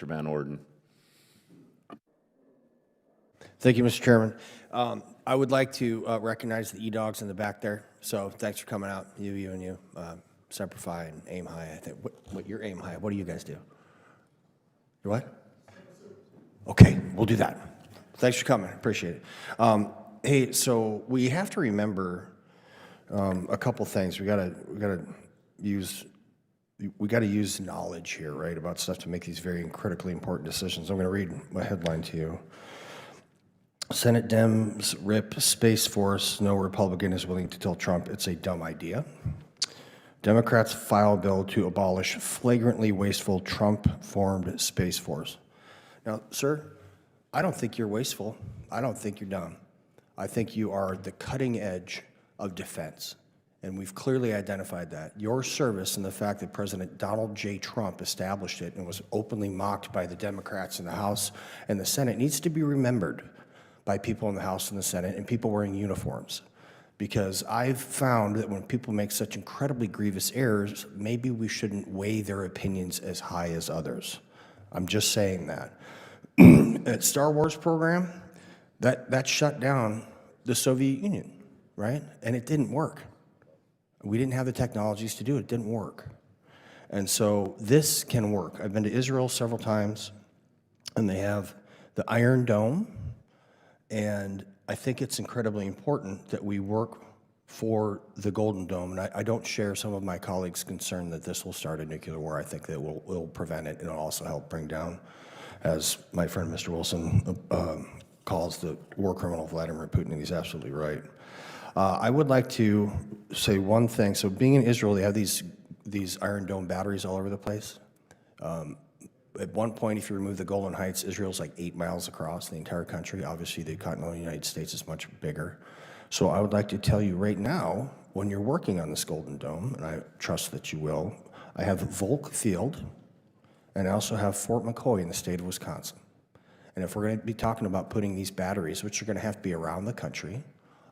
Mr. Van Orden. Thank you, Mr. Chairman. I would like to recognize the E-Dogs in the back there. So thanks for coming out, you and you. Semper Fi and Aim High, I think. What you're Aim High. What do you guys do? You what? Okay, we'll do that. Thanks for coming. Appreciate it. Hey, so we have to remember a couple things. We gotta use knowledge here, right, about stuff to make these very critically important decisions. I'm going to read a headline to you. Senate Dems rip Space Force. No Republican is willing to tell Trump it's a dumb idea. Democrats file bill to abolish flagrantly wasteful Trump-formed Space Force. Now, sir, I don't think you're wasteful. I don't think you're dumb. I think you are the cutting edge of defense. And we've clearly identified that. Your service and the fact that President Donald J. Trump established it and was openly mocked by the Democrats in the House and the Senate needs to be remembered by people in the House and the Senate and people wearing uniforms. Because I've found that when people make such incredibly grievous errors, maybe we shouldn't weigh their opinions as high as others. I'm just saying that. At Star Wars program, that shut down the Soviet Union, right? And it didn't work. We didn't have the technologies to do it. It didn't work. And so this can work. I've been to Israel several times, and they have the Iron Dome, and I think it's incredibly important that we work for the Golden Dome. And I don't share some of my colleagues' concern that this will start a nuclear war. I think that will prevent it, and it'll also help bring down, as my friend Mr. Wilson calls the war criminal Vladimir Putin, and he's absolutely right. I would like to say one thing. So being in Israel, they have these Iron Dome batteries all over the place. At one point, if you remove the Golan Heights, Israel's like 8 miles across the entire country. Obviously, the continental United States is much bigger. So I would like to tell you right now, when you're working on this Golden Dome, and I trust that you will, I have Volk Field, and I also have Fort McCoy in the state of Wisconsin. And if we're going to be talking about putting these batteries, which are going to have to be around the country,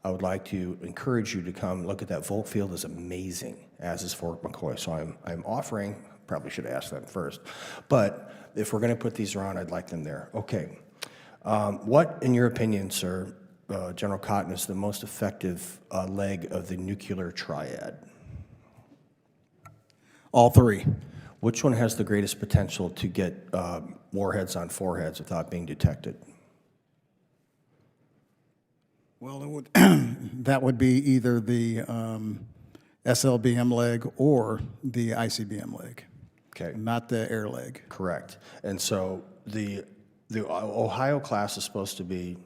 I would like to encourage you to come look at that. Volk Field is amazing, as is Fort McCoy. So I'm offering, probably should ask them first, but if we're going to put these around, I'd like them there. Okay. What, in your opinion, sir, General Cotton, is the most effective leg of the nuclear triad? All three. Which one has the greatest potential to get warheads on foreheads without being detected? Well, it would that would be either the SLBM leg or the ICBM leg. Okay. Not the air leg. Correct. And so the Ohio class is supposed to be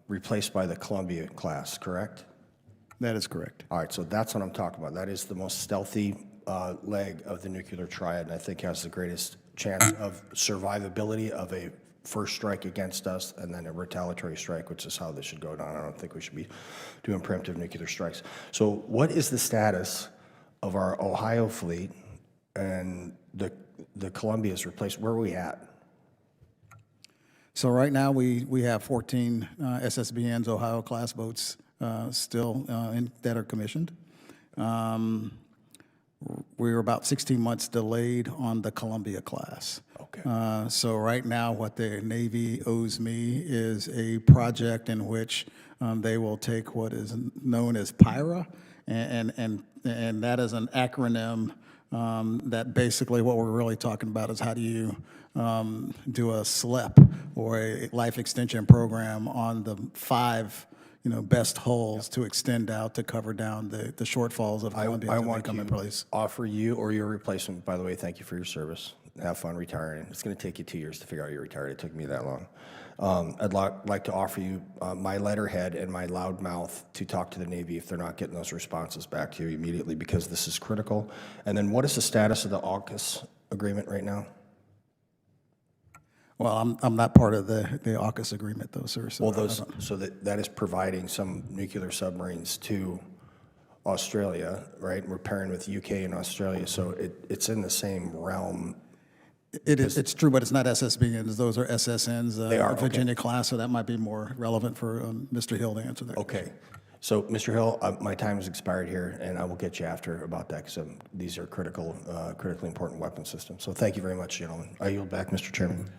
replaced by the Columbia class, correct? That is correct. All right, so that's what I'm talking about. That is the most stealthy leg of the nuclear triad, and I think has the greatest chance of survivability of a first strike against us and then a retaliatory strike, which is how this should go down. I don't think we should be doing preemptive nuclear strikes. So what is the status of our Ohio fleet and the Columbia's replaced? Where are we at? So right now we have 14 SSBNs, Ohio class boats still that are commissioned. We're about 16 months delayed on the Columbia class. Okay. So right now what the Navy owes me is a project in which they will take what is known as PIRA, and that is an acronym that basically what we're really talking about is how do you do a SLEP or a life extension program on the 5 best hulls to extend out to cover down the shortfalls of Columbia. I want to offer you or your replacement. By the way, thank you for your service. Have fun retiring. It's going to take you 2 years to figure out you're retired. It took me that long. I'd like to offer you my letterhead and my loud mouth to talk to the Navy if they're not getting those responses back to you immediately, because this is critical. And then what is the status of the AUKUS agreement right now? Well, I'm not part of the AUKUS agreement, though, sir. So well, that is providing some nuclear submarines to Australia, right? We're pairing with UK and Australia, so it's in the same realm. It's true, but it's not SSBNs. Those are SSNs. They are, Virginia class, so that might be more relevant for Mr. Hill to answer that. Okay. So, Mr. Hill, my time has expired here, and I will get you after about that because these are critically important weapon systems. So thank you very much, gentlemen. I yield back, Mr. Chairman.